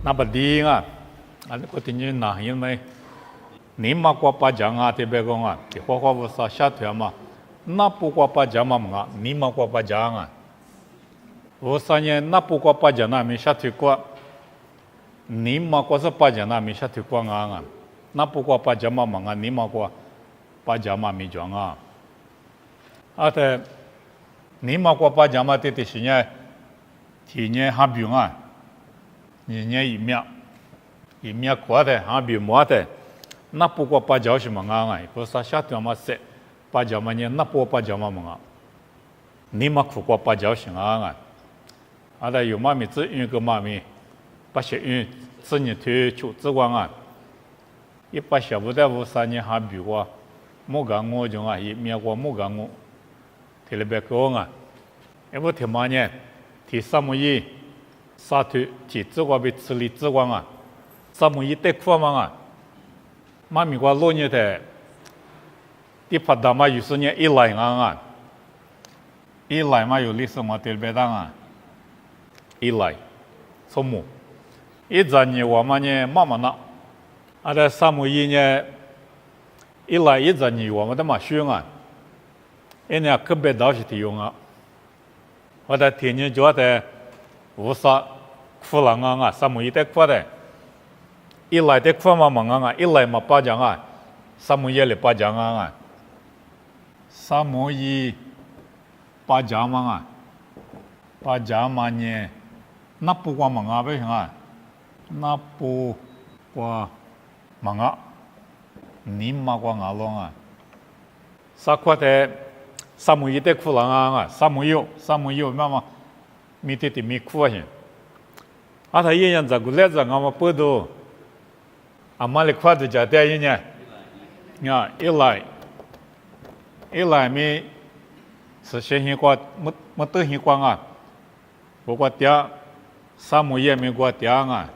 那不低啊，啊，我听见哪因为你嘛过把讲啊，特别讲啊，你花花不少下团嘛，那不过把讲嘛嘛，你嘛过把讲啊，我3年那不过把讲那没下团过，你嘛过是把讲那没下团过啊，那不过把讲嘛嘛，你嘛过把讲嘛没讲啊，啊的，你嘛过把讲嘛的是呢，体验还不用啊，年一面过的还不摸的。那不过把脚是么啊？不是下条嘛是，把脚嘛呢？那不把脚嘛么？你嘛苦过把脚是啊？啊的有妈咪子运个妈咪，把些运自己推出之光啊！一把小不在乎3年还比过，木干我种啊，一面过木干我，提了别讲啊！要不提嘛呢？提3亩1，沙土提之光被治理之光啊，3亩1得苦嘛啊！妈咪瓜老年的，第8大嘛有时呢一来啊，一来嘛有历史嘛特别大啊，一来，从木，一阵呢我们呢慢慢那，啊在3亩1呢，一来一阵呢我们的嘛选啊，一年特别到是提用啊，我在天天觉得无啥苦难啊，3亩1得苦的。一来的苦嘛忙啊，一来嘛把讲啊，3亩1的把讲啊，3亩1把讲嘛啊，把讲嘛呢，那不光忙啊不行啊，那不光忙啊，你嘛光啊弄啊，啥块的3亩1的苦难啊，3亩1嘛嘛，米的米苦啊些，啊他一样在过来着，我们不都。阿妈的筷子家带一呢，啊，一来咪是先先过没得先光啊，不过掉3亩1没过掉啊，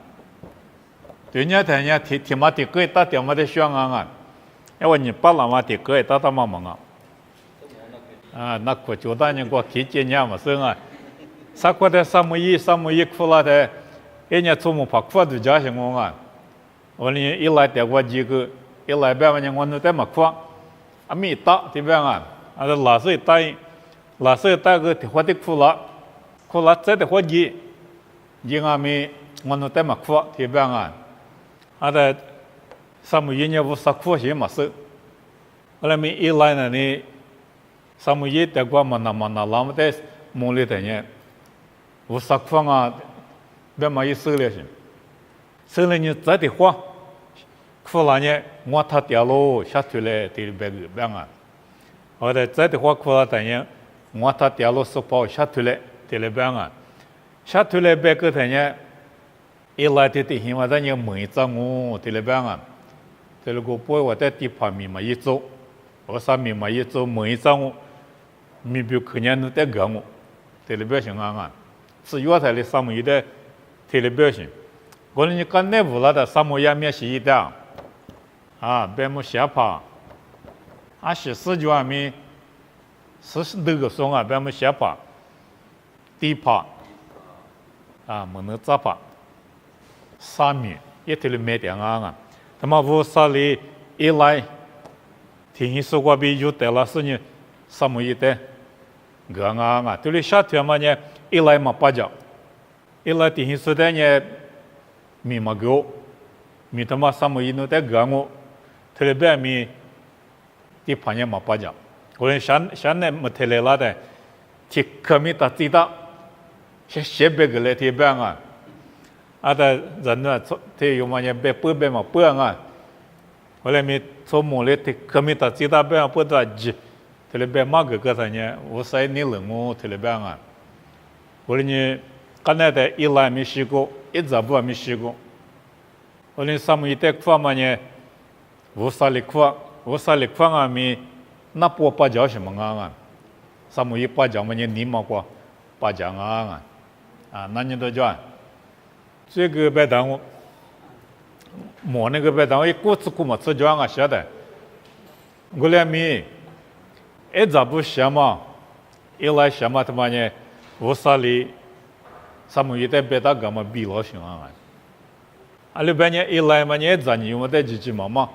对呢他呢提嘛提个打掉嘛的香啊，因为你把那嘛提个打嘛嘛啊，那可就当年过提几年嘛生啊，啥过的3亩1苦了的，一年做么把筷子家行我啊。我呢一来带过几个，一来别个呢我那带嘛苦，啊没打对不啊？啊这老是打个花的苦了再的花几，啊没我那带嘛苦对不啊？啊这3亩1呢无啥苦些嘛事，后来没一来呢3亩1带过嘛那老么带木里的呢，无啥苦啊，别嘛一收了些，收了呢再的花。苦了呢，我他掉落下去了，对别个别啊，后来再的话苦了等于我他掉落是跑下去了，对了别啊，下去了别个等于一来的希望咱要每张我对了别啊，对了个不我在地旁边嘛一走，我上面嘛一走每张我，没比去年都在个我，对了别行啊，是原来的3亩1的，对了别行，我呢刚内部了的3亩1面是一的。啊，别么下爬，啊是4句话没，42个松啊，别么下爬，低爬，啊，没能咋爬，3米也得了没点啊，他妈我啥里一来，听说过比有得了是呢，3亩1的，个啊，对了下天嘛呢，一来嘛把脚，一来听说的呢，米嘛够，米他妈3亩1弄得个我。特别别米，地旁也没把讲，我们现在没特来了的，提可米打最大，些别个来提别啊，啊的人呢，提有嘛也别不别嘛不啊，后来米做木嘞提可米打最大别不打急，特别别嘛个他呢，我说你冷我特别别啊，我说你刚才的一来没试过，一早不没试过，我说3亩1的苦嘛呢。无啥哩苦啊咪，那不把脚什么啊？3亩1把脚嘛你嘛过把脚啊，那你都讲，这个别当我，莫那个别当我一锅子苦嘛吃脚啊晓得，我俩咪，一早不想嘛，一来想嘛他妈呢，无啥哩，3亩1的别当干嘛比老行啊？阿里边呢一来嘛，呢咱你我在急忙嘛，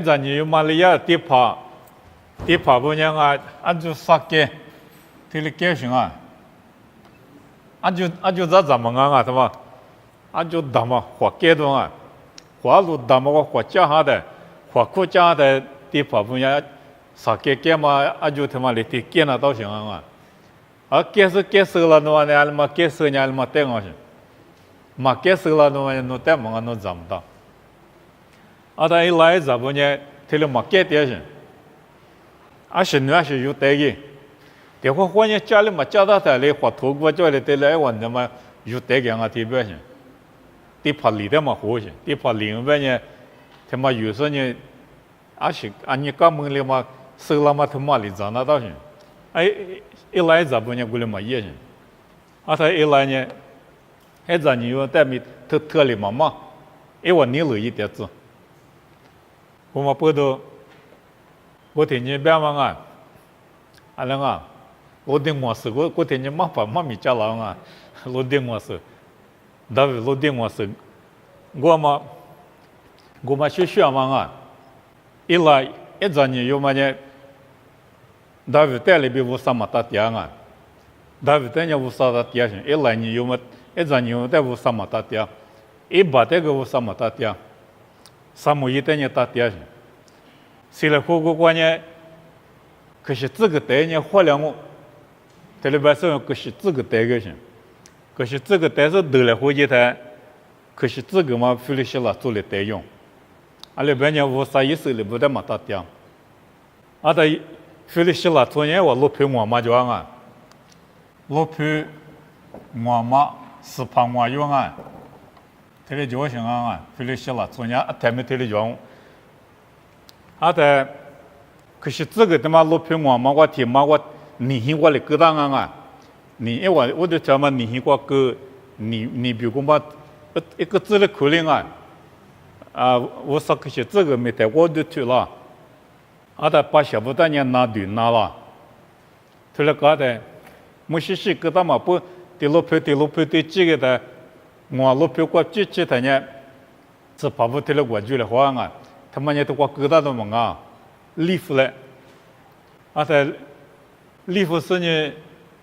咱你有马里亚地帕不呢啊，按照啥个，这里改行啊，按照咋么啊，对吧？按照怎么活阶段啊，活路怎么我活家下的，活国家的地帕不呢，啥个改嘛，按照他妈里地改那都行啊。改是了，那呢，嘛改是呢，嘛带我去，嘛改是了，那带么那怎么的？他一来怎么呢？他了嘛改点去，是有带的，电话换呢家里嘛家到台里花头过家里带来玩的嘛有带给我这边去，地怕里的嘛好些，地怕另外呢，他妈有时呢，你干门里嘛收了嘛他妈里长那到去，一来怎么呢？过来嘛也行，他一来呢，咱你有带米特里嘛，我你了一点子，我嘛不都，我听见别问啊，我听我说，我听见嘛米家郎啊，我听我说，我听我说，我嘛学嘛一来咱你有嘛呢？大卫带里边无啥么大点啊，大卫带呢无啥大点些，一来你有么，咱你有带无啥么大点，一把带个无啥么大点，萨姆一带呢大点些，谁来火锅关呢？可是这个带呢火了我，这里边说可是这个带个些，可是这个带是得了火鸡台，可是这个嘛菲律宾啦做了带用，里边呢无啥意思里不带么大点，他。菲律宾啦，昨天我录屏我妈就啊，录屏我妈是怕我用啊，这里就行啊，菲律宾啦，昨天他们这里用，可是这个他妈录屏我妈我听嘛我你我的疙瘩啊，你我就讲嘛你我个你比如嘛一个字的口令我说可是这个没带我就去了。把小不单年拿对拿了，他了搞的，没事个他嘛不，第六票对几个的，我六票过几的呢，这跑不得了我就了话他们也都过疙瘩的嘛礼服嘞，礼服是呢，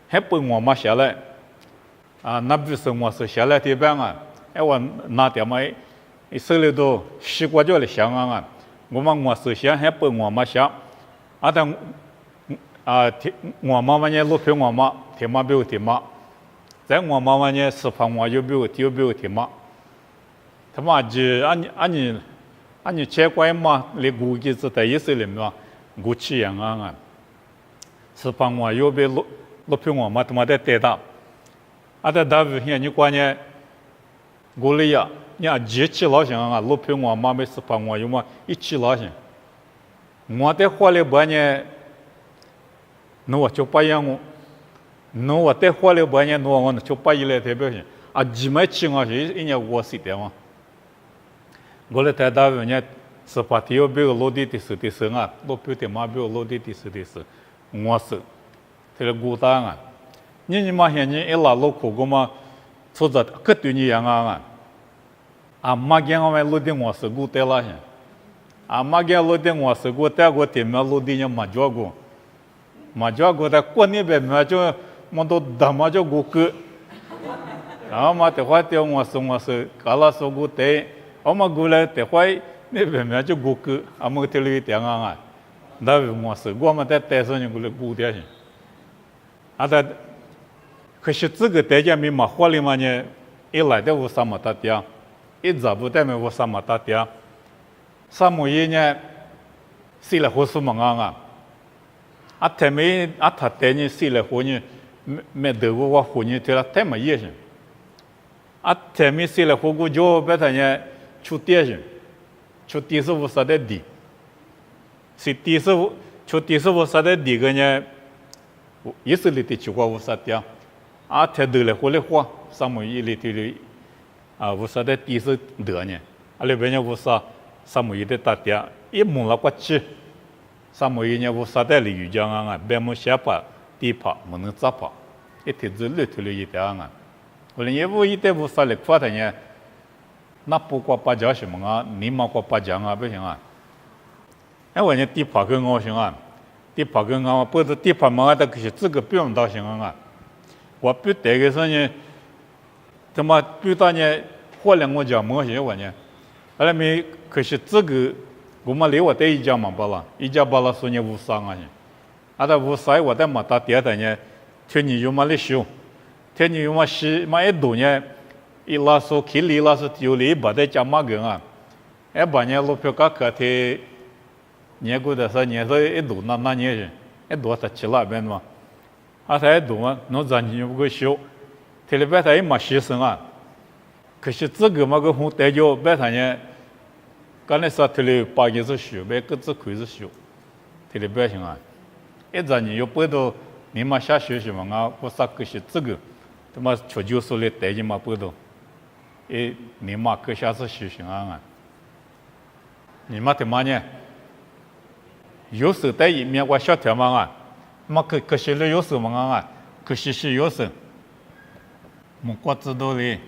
还不我嘛下来，那不是我是下来这边我拿点嘛，手里头西瓜叫来香我首先还不我妈想，我妈妈呢录屏我妈，天妈比我天妈，在我妈妈呢是怕我又比我天妈，他妈就你结果嘛，你估计是在意思里面估计样是怕我又比录屏我妈他妈在对打，大部分你关呢，我里呀。你几起老乡录屏我妈没是怕我有嘛一起老乡，我在火里边呢，那我就把样那我在火里边呢，那我就把一来代表性几枚起是一年我是的嘛，我来台大呢是怕体育比我落地的是录屏的嘛比我落地的是，我是，这个孤单你嘛现在一拉录苦个嘛，出在可对你样马给我们录的我是古代了些，马给录的我是古代我天面录的呢马家过在过年边嘛就么都大嘛就古个，然后嘛的话的我是搞了是古代，嘛过来的话那边嘛就古个，么这里点那我是我们在带上人过来古代些，可是这个代价没嘛花里嘛呢，一来的无啥么大点。一早不带没我啥么大点，啥么嘢呢？谁来活什么他没他带你谁来活呢？没得过我活呢，对了，太没意思。他没谁来活过就把他呢出点去，出第15啥的地，是出第15啥的地个呢？也是里头去过无啥点，他得来活来活，啥么嘢里头无啥的地是得呢，里边呢无啥么嘢的大点，一摸了过去，啥么嘢呢无啥的鲤鱼江边么下巴地爬，没能咋爬，一天子里头了一点我连也无一点无啥来夸他呢，那不过八角什么啊？你嘛过八角啊，不行啊！哎，我呢地爬跟我行啊，地爬跟我不是地爬嘛，的可是这个不用到行啊。我不得个说呢，怎么不到呢？后来我讲么些我呢？后来没可是这个我们离我得一家嘛不了，一家不了说呢无伤啊，啊的无伤我的嘛到第二天呢，天你有嘛来修，天你有嘛是嘛一度呢，一拉说去里拉说有里把的家嘛个啊，哎把呢路票价格的。年过的时年说一度那年是，一度他起那边嘛，啊他一度嘛，侬咱就不够修，这里边他也没牺牲啊，可是这个嘛个红带脚别他呢，刚才说这里八件是修，别各自亏是修，这里边行啊，一咱又不到你嘛下学习嘛啊，不啥可是这个，他妈求救所里带进嘛不到，诶你嘛可下次修行啊，你嘛他妈呢？有时在一面我小条嘛啊，嘛可惜了有时嘛啊，可惜是有时，我国知道的，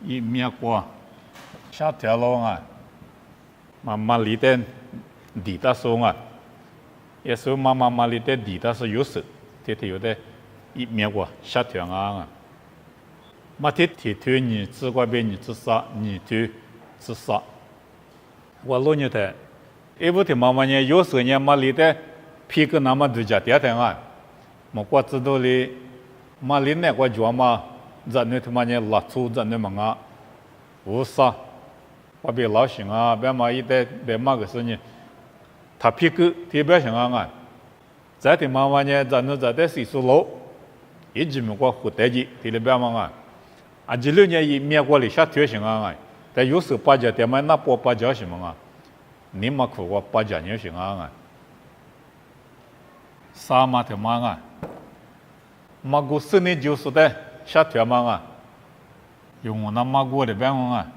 一面过小条路啊，嘛离得地大松啊，有时候嘛离得地大是有时，这有的一面过小条啊，嘛这推你自个别你自杀，你推自杀，我老牛的。一不听妈妈呢，有时呢嘛离得皮个那么多家店的啊，我国知道的，嘛离那个家嘛，咱那他妈呢拉出咱那嘛啊，无啥，我别老行啊，别嘛一代别嘛个事呢，他皮个特别行啊，在的妈妈呢，咱那在的岁数老，一直没过活得起，特别嘛啊，这6年一面过里下推行啊，但有时八家店嘛那波八家什么啊。你嘛苦过八家年行啊！啥嘛的嘛啊？马古4年就是的下条嘛啊！用我那马古的办法啊，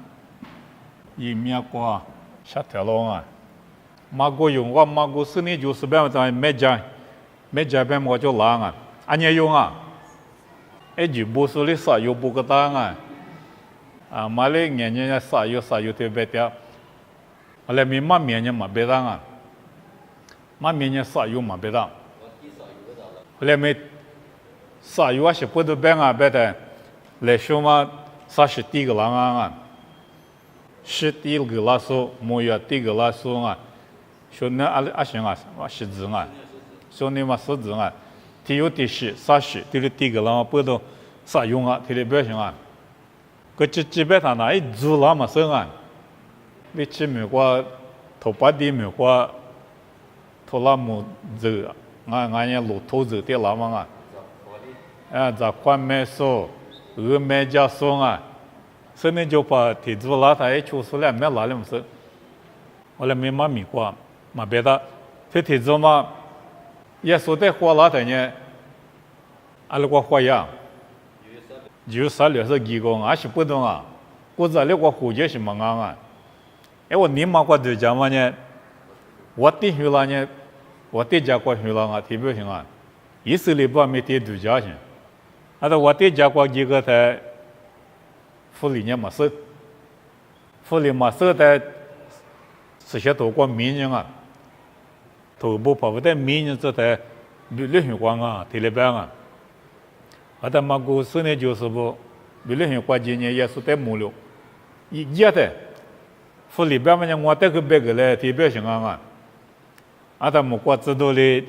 一面过下条路啊！马古用我马古4年就是办法在没家办我就拉啊！俺也用啊！哎，就不是的啥有不个当啊！啊，马来年啥有特别的。后来没嘛面呢嘛别当啊，嘛面呢啥油嘛别当。后来没啥油啊是不都办啊别的，来说嘛啥是第一个人啊，是第一个老师，没有第一个老师啊，说那行啊，是字啊，说你嘛是字啊，第有第10啥是，第一个人不都啥用啊，第二不行啊，个基本上那一做那么生啊。你去美国头把地美国头那么走，俺也路头走的那么啊，在关门说，门家说啊，所以就把提出了他一出出来没拿了么事，后来没嘛美国嘛别的，他提出嘛，也说的话那他呢，阿拉个话呀，就3、6是几个，俺是不懂啊，我这里个户籍是么啊？哎，我你妈过对家嘛呢？我弟兄了呢，我弟家过兄了啊，特别行啊，意思里不没弟对家行，啊，我弟家过几个在府里呢嘛是，府里嘛是在这些多过民人啊，头部跑不得民人这在旅行光啊，特别棒啊，啊，但嘛过4年就是不，旅行光今年也是在木了，也的。府里边嘛呢，我带个别个来特别行啊！啊，他们国知道的，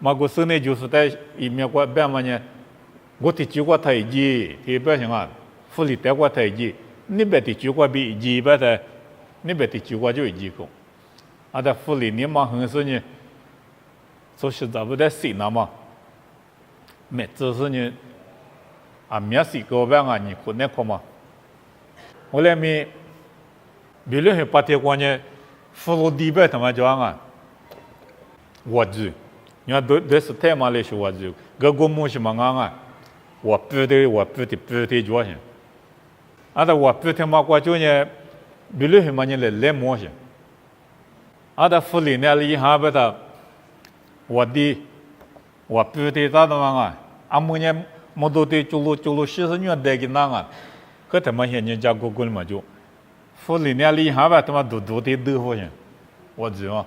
马过4年就是在一面国边嘛呢，我的就国台阶特别行啊！府里带过台阶，那边的就国比1边的，那边的就国就1个，啊，在府里你嘛很是呢，就是咱不在西南嘛，没就是呢，啊，没西个边啊，你可那个嘛，我来没。比如说白天过呢，俘虏地边他妈讲啊，我住，你看都是太麻来说我住，个个木是么啊，我不得做些，啊，但我不得嘛过就呢，比如说嘛呢来摸些，啊，但府里呢里下边的，我不得咋的嘛啊，啊么呢么都得走路40年代给那啊，可他妈现在家个嘛就。福利呢里下吧，他妈多的多好像，我知道，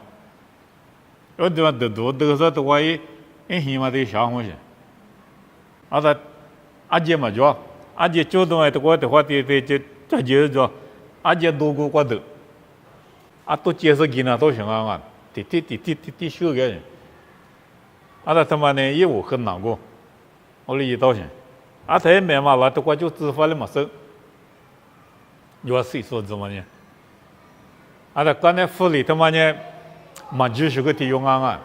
我他妈多少的话一起码得想好像，阿姐嘛就，阿姐交通的话的话的这就是说，阿姐多过我的，都接受给那都行啊，的修改，他妈呢业务很难过，我理解到行，他也没嘛了，的话就执法了嘛是。有谁说怎么呢？刚才福利他妈呢，嘛就是个体用啊，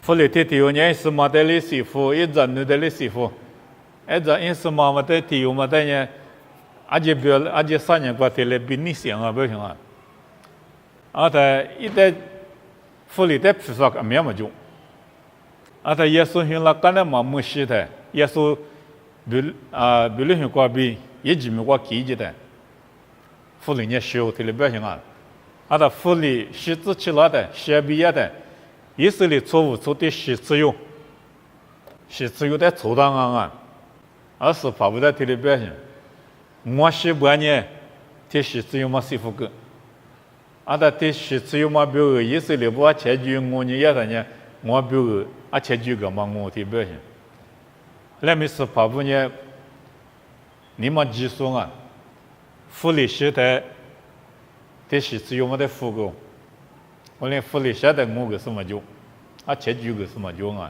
福利体用呢是嘛的哩师傅，一阵女的哩师傅，一阵是嘛的体用嘛的呢，阿姐3年过去了，比你想啊不行啊，一代福利的菩萨没么就，耶稣行了，刚才嘛没事的，耶稣比如行过比一直没过记着的。福利呢修的了不行啊，福利是自起来的，是毕业的，以色列错误错的是自由的错当啊，是法不的的了不行，我是不呢，的是自由嘛师傅个，的是自由嘛比如以色列不切据我呢也的呢，我比如切据个嘛我的不行，那么是法不呢，你们技术啊。福利时代，这是只有我的福个，我连福利时代我个什么就，切据个什么就啊？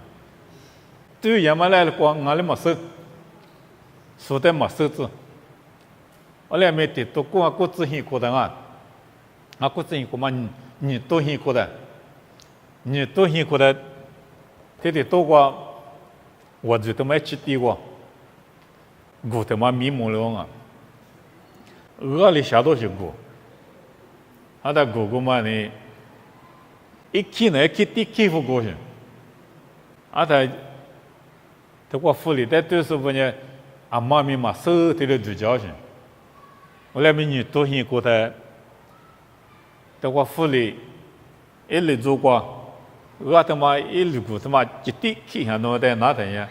对于原来的光，俺们没收，说的没收子，我连没得都过自辛苦的啊，过自辛苦嘛，你都辛苦的，这得多过，我觉得没吃低过，我他妈迷茫了啊！鹅里下多是过，过嘛呢？一起地付过去，这个福利的都是不呢？妈咪嘛收的了主教去，我来明年多辛苦的，这个福利一来做过，他妈一路过他妈一地去下弄的哪等呀？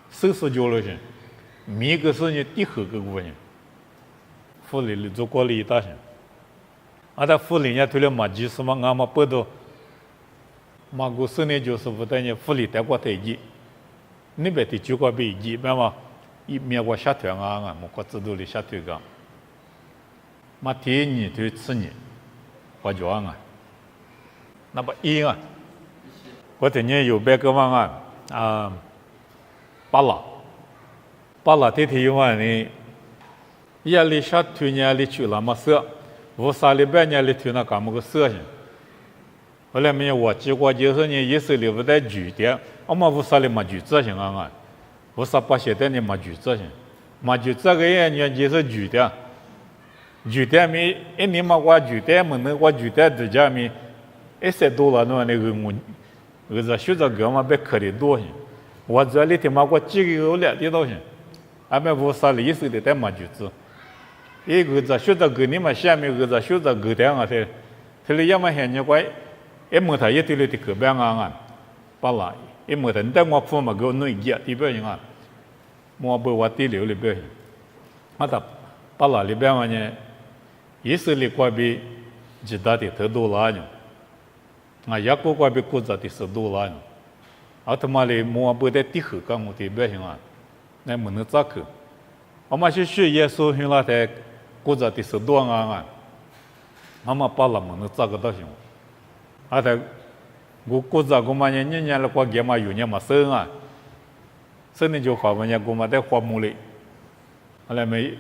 收交了去，每个是你第后个过去。福利里做过了一大些，福利呢，除了马技术嘛，俺们不都马国10年就是不等于福利带过台阶，你别的就过被一般嘛，一面过下团啊，我国制度里下团个，嘛第2年对次年，我就啊，那么我今年有别个嘛巴拉天天有嘛呢？也里下推呢里去了嘛色，我3礼拜呢里推那干么个色性。后来没有我结果就是呢以色列不在举的，我们5里嘛举执行啊，508现在呢嘛举执行，嘛举这个也呢就是举的没一年嘛我举的么呢我举的之家没，1多了那个我这学着个嘛别可的多些，我这里头嘛我几个月的多些，俺们5里以色列在嘛举执。一个在学着个你们下面个在学着个的啊，这里要么现在怪，一么他一对了的个别啊，巴拉，一么他但我父嘛个弄一的边啊，我不我地流里边，巴拉里边嘛呢，以色列怪比其他的特多了呢，雅各怪比国家的10多了呢，他妈的我不在地后干我的边啊，那么能咋去？我们去学耶稣行了的。国家的10多啊，俺们巴拉么能咋个到行？我国家我们年了过节嘛有年嘛生啊，生的就花么年我们在花木里，后来没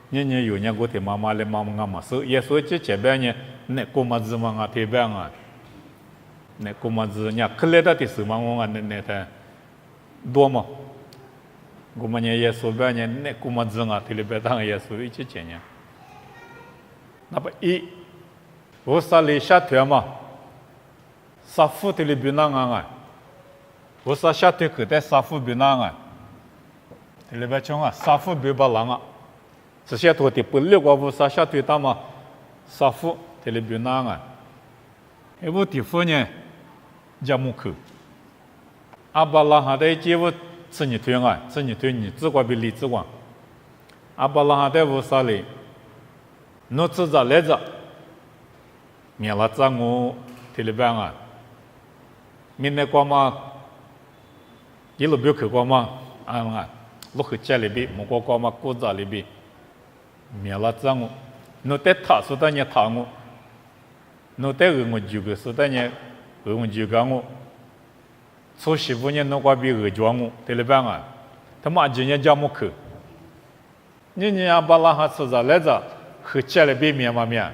年有年我的妈妈俺嘛生，也所以这边呢，那过么子嘛这边啊，那过么子呢，可来的是嘛我那他多嘛。我们也说白呢，那过么子啊，这里边当也说一起讲呢。那么5里下团嘛，3副这里边那5下团可在3副边那这里边讲3副边把人这些多的不6个5下团大嘛，3副这里边那我地方呢，加木口，阿巴拉哈的结果。此你推你只管比例只管，阿巴拉哈在5里，侬吃着来着，免了脏我提里边啊，明天光嘛，一路别去光嘛，啊，路去家里边，莫光光嘛，过着里边，免了脏我，侬得他说的你他我，侬得我就个说的你我就个我，从15年侬光比我叫我提里边啊，他妈今年叫莫去，你阿巴拉哈吃着来着。去家里边面嘛面，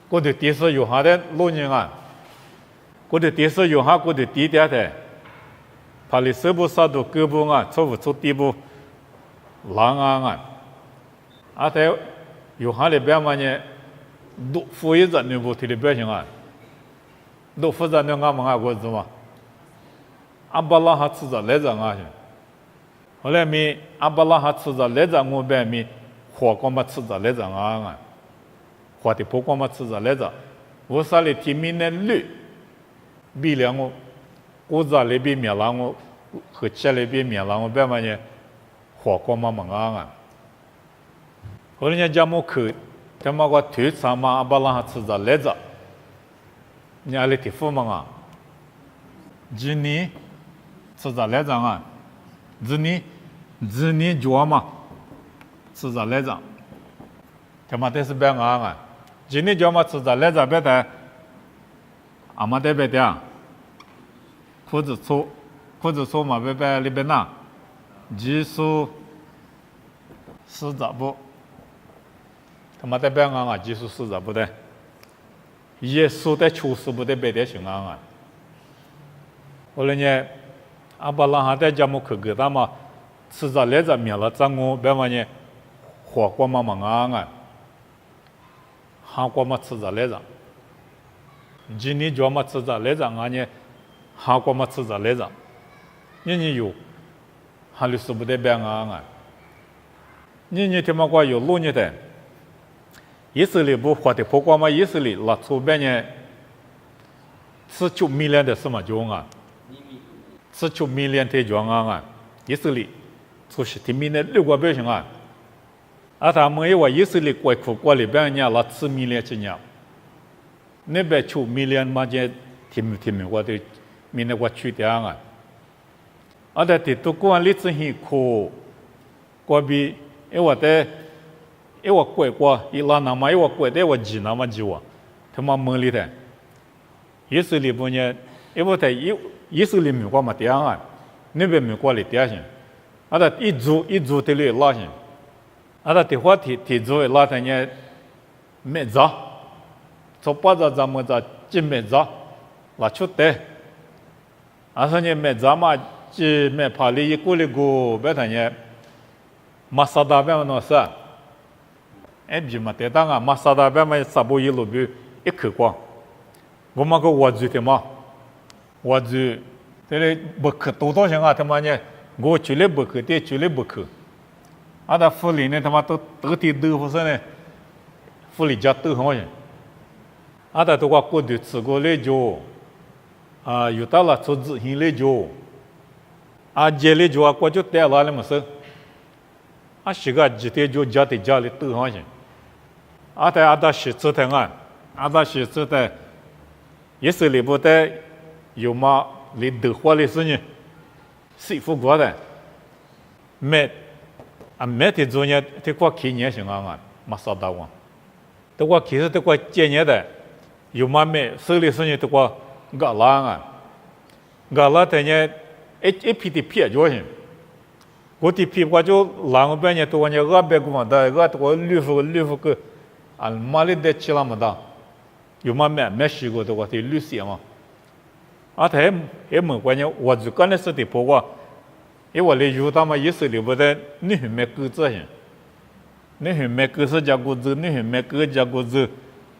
我的电视有下的老人啊，我的电视有下我的地点的，怕你手部杀到胳膊啊，错不错地部，狼啊，啊在有下里边嘛呢，都负一着那部体里边行啊，都负责那俺们俺国子嘛，阿巴拉哈吃着来着啊，后来咪阿巴拉哈吃着来着我边咪。火光嘛吃着来着啊，火的不光嘛吃着来着，我啥里提明的绿，比两我，我在那边面浪我和家里边面浪我别嘛呢，火光嘛忙啊，后来人家么去，他妈个腿上嘛阿巴拉吃着来着，你阿里提富嘛啊，今年吃着来着啊，今年做嘛。吃着来着，他妈的是别啊！今年叫嘛吃着来着别的，阿妈的别的，裤子粗嘛别里边呐，技术是咋不？他妈的别啊！技术是咋不的？耶稣的出事不得别的行啊！后来呢，阿巴拉哈的家么去给他嘛，吃着来着灭了脏我别嘛呢？火锅嘛忙啊，韩国嘛吃着来着，今年叫嘛吃着来着啊呢，韩国嘛吃着来着，你有，还里是不得别啊，你他妈过有路你的，以色列不火的不光嘛以色列拉出边呢，19 million 的什么叫啊，19 million 的叫啊，以色列出10 million 6个表情啊。啊，他们因为以色列国库国里边人了10 million 几年，那边2 million 嘛就听我的，明年我去掉啊。啊，但是都过历史很苦，国比因为的，因为国伊拉那么因为国的我几那么几哇，他妈蒙里的，以色列不呢，因为在以色列美国嘛掉啊，那边美国里掉去，啊，他一组的里拉去。啊，他的话提出拉他呢，没着，从巴扎咱们这进没着，拉出的，啊，他呢没着嘛，只没怕里一过来过，别他呢，马萨达别么是，哎，比嘛得当啊，马萨达别么啥不一路比一口光，我们个我住的嘛，我住，这里不去多少钱啊？他妈呢，我去了不去，去了不去。啊，他福利呢？他妈都提豆腐生呢，福利家都很好些。啊，他都话过度吃过来就，啊，有到了做执行来就，啊，接来就啊，过就带了么事。啊，是个几天就家里都好些。啊，他是吃的啊，他是吃的，也是里不得有嘛里豆花的事情，师傅过的，没。啊，每天做呢，这个去年行啊，马萨达王，这个其实这个今年的，有嘛没手里事情这个搞拉啊，搞拉的呢，一批的批就行，我的批我就拉我边呢，这个呢200个嘛的，这个绿服个，啊，马里的起那么大，有嘛没试过这个的绿色嘛，啊，他还没关键，我就刚才说的不过。因为你有他妈以色列不得，你还没够这些，你还没够是家国子，你还没够家国子，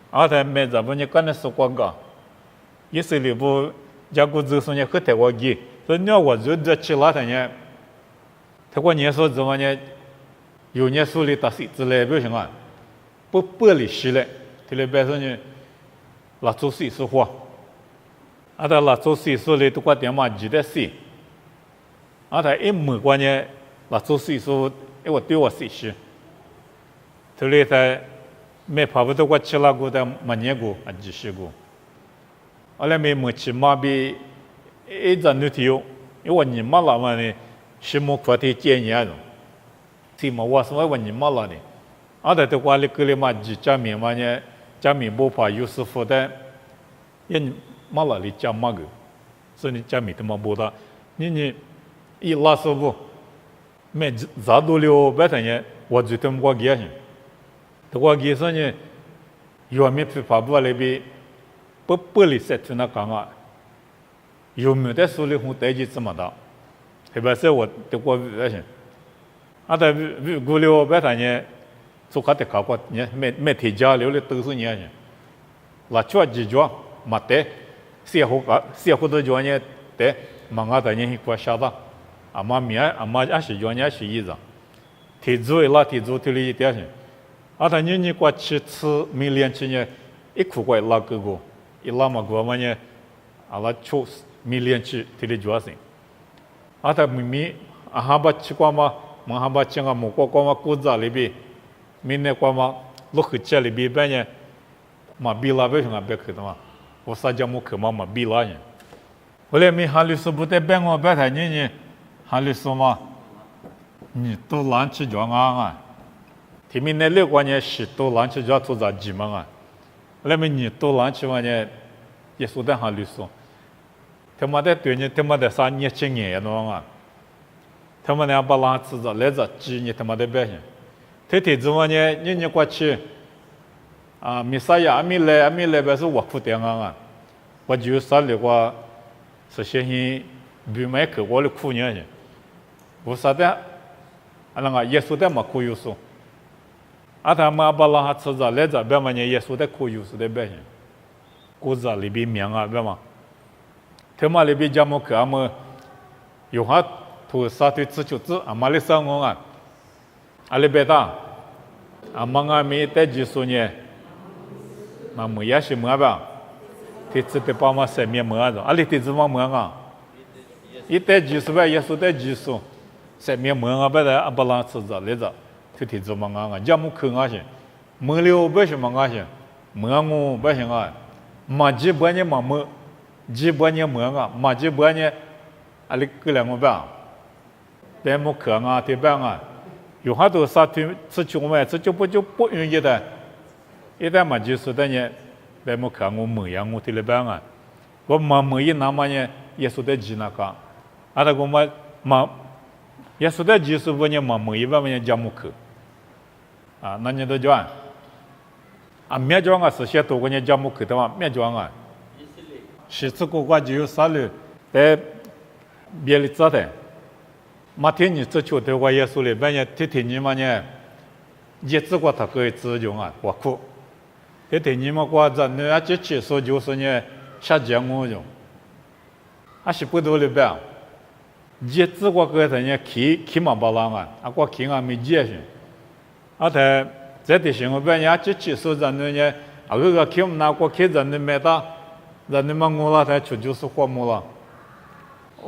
啊，他没怎么你刚才说广告，以色列不家国子说你很太我给，所以你要我就这起来他呢，他过年说怎么呢？有年手里打水之类不行啊，不玻璃洗了，这里边说呢，拉出水是火，啊，他拉出水手里都挂电话机的水。啊，他一没关呢，那做水说，因为对我水洗，这里他没跑不到过吃了过的没年过啊几十过，后来没没吃嘛比一阵都thiếu，因为你嘛了嘛呢，是么块的建议了，是么我什么你嘛了呢？啊，但是话里个里嘛几家面嘛呢，家面不怕有师傅的，人嘛了里家嘛个，所以家面他妈不大，你一拉师傅，没咋都了白天呢，我最他妈过节去。我记说呢，有没去跑步那边，不里塞去那讲啊，有没得手里红带几这么大，特别是我的过那些，啊，但过了白天呢，做卡的考过呢，没提交了了都是呢，拉出几脚，没得，写好多脚呢，得，忙啊的呢，过下到，阿妈面阿妈也是脚呢是一样，提走了提走提了一点些。啊，他你过去吃没练起呢，一苦过拉个个，一拉嘛过嘛呢，啊拉出没练起，提的主要是，啊他没啊哈巴吃过嘛，嘛哈巴吃个木过嘛骨子里边，没那过嘛，落去吃里边边呢，嘛比拉边上啊别去的嘛，我撒娇木去嘛比拉呢，后来没哈律师不得边我边台呢，哈律师嘛，你都难吃着啊。提名那6个人10多人去就要做啥几嘛啊？那么你多人去嘛呢？也说得很利索。他妈的对你他妈的啥年轻人喏啊？他妈的把人吃着来着几年他妈的表现。天天怎么呢？你过去啊，没啥呀，没来不是我苦点啊！我就啥的话，是些人比买去我的苦呢去。我啥的，啊那个耶稣的嘛苦有数。啊，他们把那吃着来着，别嘛呢，耶稣的苦有时的表现，骨子里边面啊，别嘛，他们里边讲么去，俺们有哈土沙堆吃球子，俺们里生活啊，阿里边的，俺们啊没带技术呢，嘛没也是么吧，他吃的把嘛生面么子，阿里他怎么么啊？一带技术呗，耶稣带技术，生面么啊，别的阿把那吃着来着。提做么啊？家木去啊些，没了不是么啊些，么我不行啊，嘛几百年嘛么，几百年么啊，嘛几百年，阿里个两个吧，别木去啊，对吧啊？有好多啥推吃穷嘛，吃就不容易的，一旦嘛就是的呢，别木去我么样我对了吧啊？我么一那么呢，也说的几那个，啊那个嘛，也说的几十多年么一万年家木去。啊，那你都讲，啊，没讲啊，是些多个人家木去的嘛，没讲啊。是这个就有啥了？在别里做的，马天你这球的话也说了，半夜天你嘛呢，也只过他可以自用啊，我苦。天你嘛过着，你啊这去说就是呢，下降我用，还是不多了呗。也只过个他呢，起嘛不啷啊，啊过起啊没解释。啊，他这的生活边也只去说人呢，啊个起拿过起人呢没到，人呢嘛我了他出就是花木了，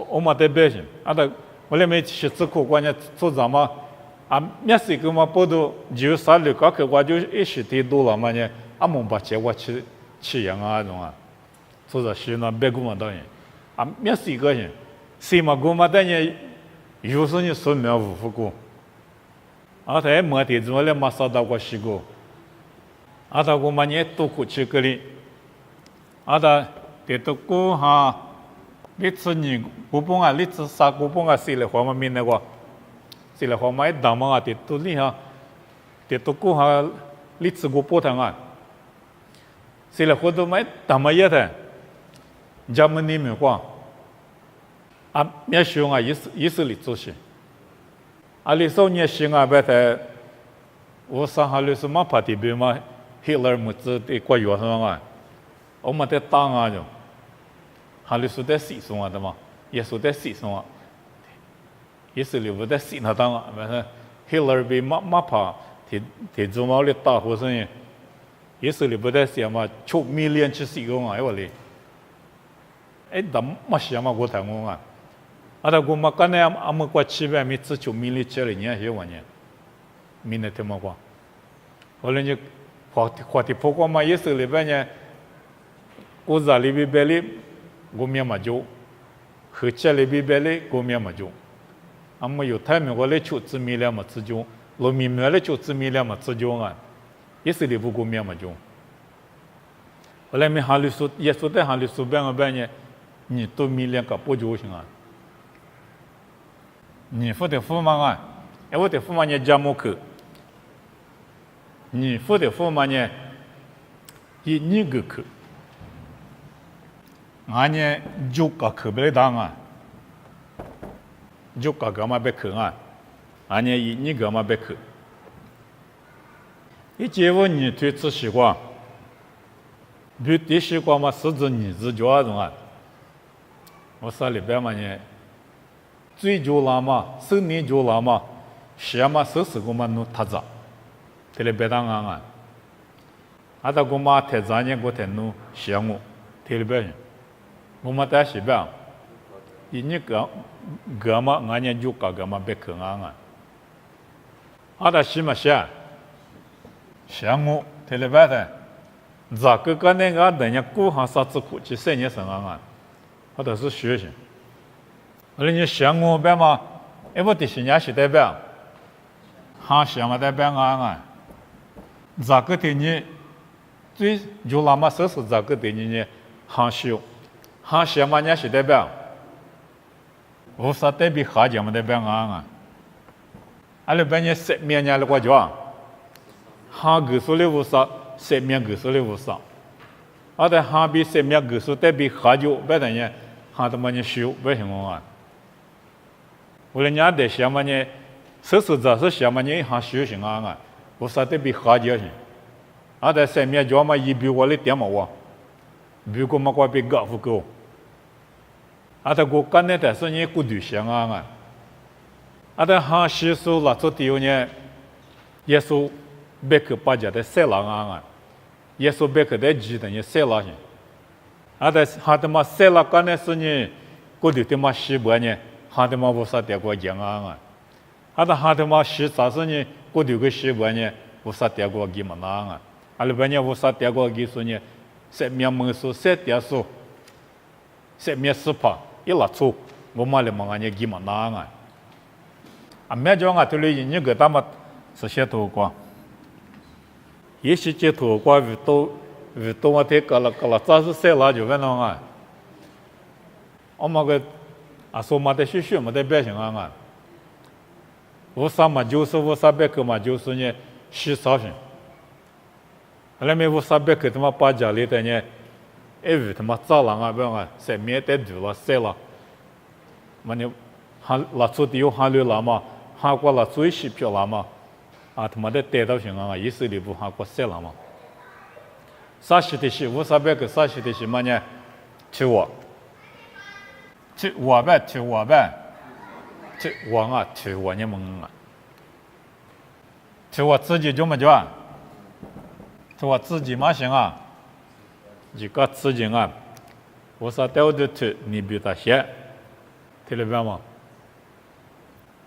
我嘛得别行，啊他我来没去吃苦关键做什么，啊面试个嘛报道就啥了，个去我就一时的多了嘛呢，啊么把钱我去养啊种啊，做着是那别个嘛当然，啊面试个人，谁嘛个嘛当然，有时候你说没有无福过。啊，他没得怎么了嘛？少到过西个，啊，他我们也多过去个哩，啊，他得多过哈，你吃你古本啊，你吃啥古本啊？谁来花嘛面那个？谁来花嘛？一大嘛啊，得多哩哈，得多过哈，你吃古本汤啊，谁来花多嘛？大嘛也的，家门里面过，啊，面学啊，意思里做些。阿里少年兴啊，别在，我上哈里是嘛怕的别嘛，Hitler 么子的国药上啊，我们在打啊就，哈里是在西松啊的嘛，也是在西松啊，也是里不在西那当啊，别是 Hitler 被嘛怕，提中毛的打火声音，也是里不在西嘛，出million去西个啊，我哩，哎，怎么西嘛我谈我啊？啊，他我们刚才俺们过去边没吃就米里吃了，你还些玩意，米那他妈过，后来就话题曝光嘛，也是里边呢，我在里边里，我面嘛就，和家里边里我面嘛就，俺们有他们我来求自米了嘛自就，罗米们来求自米了嘛自就啊，也是里不我面嘛就。后来们哈里说，耶稣在哈里说边个边呢，你都米两个不就行啊？你付的付嘛啊？哎，我的付嘛呢加莫克。你付的付嘛呢？一你个克，俺呢就个克不来当啊，就个干嘛别克啊？俺呢一你干嘛别克？一结婚你推吃西瓜，比对西瓜嘛是指你自觉那种啊。我说里边嘛呢，最就拉嘛，手你就拉嘛，下嘛手个嘛弄他子。这里别当啊！阿达我妈太早年我太弄项目，这里边，我妈在西边，你个嘛，俺年就个嘛别去啊！阿达西嘛些，项目这里边的，咋个那个等下过上啥子苦去3年生啊？阿都是学习，而你项目边嘛，哎我的新年是代表，哈项目代表啊！咋个的呢？最就那么说是咋个的呢？航修，航修嘛呢是代表，无啥代表哈讲嘛代表啊！阿拉边呢7面呢了个叫，哈个数的无啥，7面个数的无啥，阿在哈比7面个数代表哈就别的呢，哈他妈呢修别行啊！为了人家的想嘛呢，说是咋是想嘛呢？哈修行啊！我啥得比哈家行，阿在7面叫嘛一比我的点嘛我，比过嘛我比高不够，阿在我干的但是呢过对象啊，阿在哈习俗拉出地呢，耶稣别去把家的塞拉啊，耶稣别去的鸡的呢塞拉行，阿在哈他妈塞拉干的是呢，过对他妈西伯呢，哈他妈我啥得过讲啊，阿在哈他妈西啥是呢？过去个习惯呢，无啥点过给嘛那啊，阿拉边呢无啥点过给说呢，7面门数7点数，7面10帕，一拉出，我买了嘛俺呢给嘛那啊，啊没叫俺这里你个他妈是些头瓜，也是这头瓜遇到我这个了，咋是塞拉就完了啊，我嘛个啊说嘛得学嘛得别行啊。无啥嘛就是无啥别个嘛就是呢，洗澡去。后来没无啥别个他妈把家里的呢，他妈早上啊，不啊，7面得住了塞了，嘛呢，还拉出的有还留了嘛，还过拉出一些票了嘛，啊他妈的带到行啊，意思里不还过塞了嘛。啥时的是无啥别个啥时的是嘛呢？去我呗。去我啊，去我呢们啊，去我自己就么叫啊，去我自己嘛行啊，一个自己啊，我说带我的去，你比他些，听得明吗？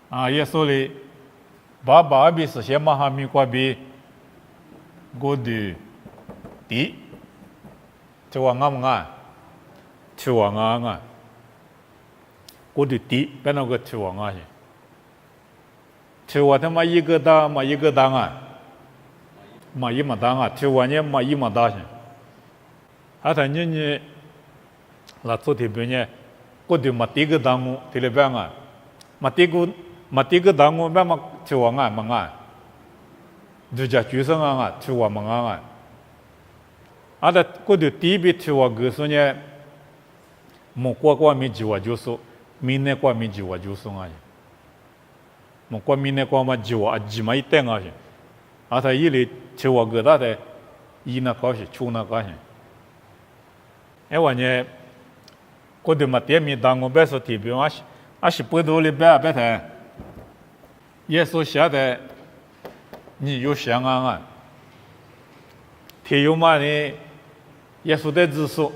啊，耶稣里，爸比是些嘛哈米瓜比，我的地，去我啊，去我啊。我的地，别那个去往啊去，去我他妈一个当嘛一个当啊，嘛一嘛当啊，去我呢嘛一嘛当去，啊他呢，那昨天边呢，我的嘛第一个当我，听得明啊，嘛第一个当我，别嘛去我啊嘛啊，就叫举手啊，去我嘛啊，啊他我的第一笔去我个时呢，莫过没几我就说。明年过没几我就送啊去，我过明年过嘛几我几嘛一点啊去，啊他一来去我个大的，一那高兴，出那高兴，哎我呢，我对嘛点名当我别说提别啊是不多的别谈，耶稣晓得你有想啊，天有嘛呢？耶稣的指数，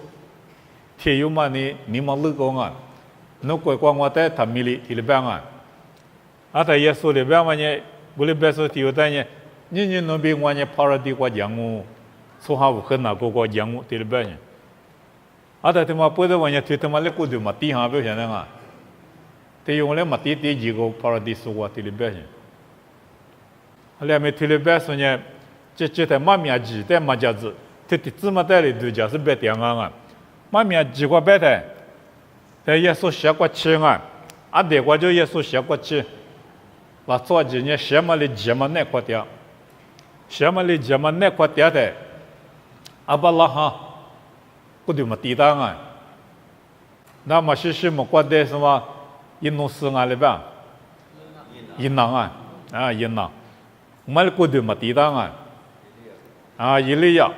天有嘛呢？你嘛乐观啊？那过光我在他米里里边啊，啊他耶稣里边嘛呢，不里边说提有的呢，你那边我呢跑了的过养我，说好很难过养我，对了呗呢。啊，但他妈不得我呢，他妈来过的嘛，地上不晓得啊。แต่用来嘛地几个跑了的说话对了呗呢。后来没对了呗说呢，这在妈面记在嘛家子，这芝麻带里头就是别点啊，妈面记过别的，但耶稣写过去啊，啊对过就耶稣写过去，那做几年写嘛的记嘛那块点，写嘛的记嘛那块点的，阿巴拉哈，不对嘛地当啊，那么是么过的什么？印度是哪里吧？印度啊，啊印度，我们过去嘛地当啊，啊伊利亚，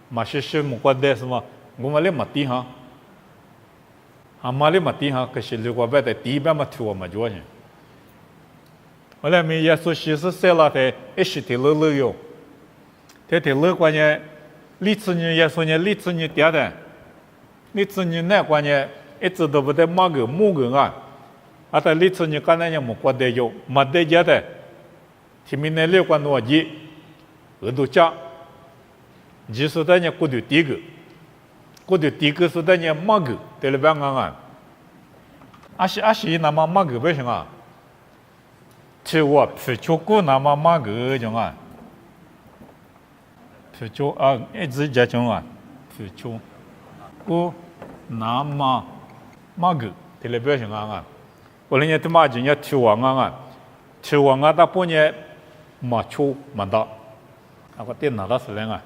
嘛是么过的什么？我们来嘛地哈，啊嘛来嘛地哈，可是如果别的地边嘛土嘛做呢，后来没耶稣是写了的，一时的乐乐哟，这的乐关键，历次呢耶稣呢历次呢点的，历次呢那关键。一直都不得马个木个啊，啊！但历次你刚才也没过得有，没得家的，前面那六关多几，耳朵家，几十代人过得第一个是代人马个，对了吧？啊，阿西那么马个不行啊，其我皮球过那么马个种啊，皮球啊，一直在种啊，皮球过那么。马个，对了，不要想啊！我那年他妈就要抽王啊，抽王啊，他半夜马抽蛮大，啊个电脑打死人啊！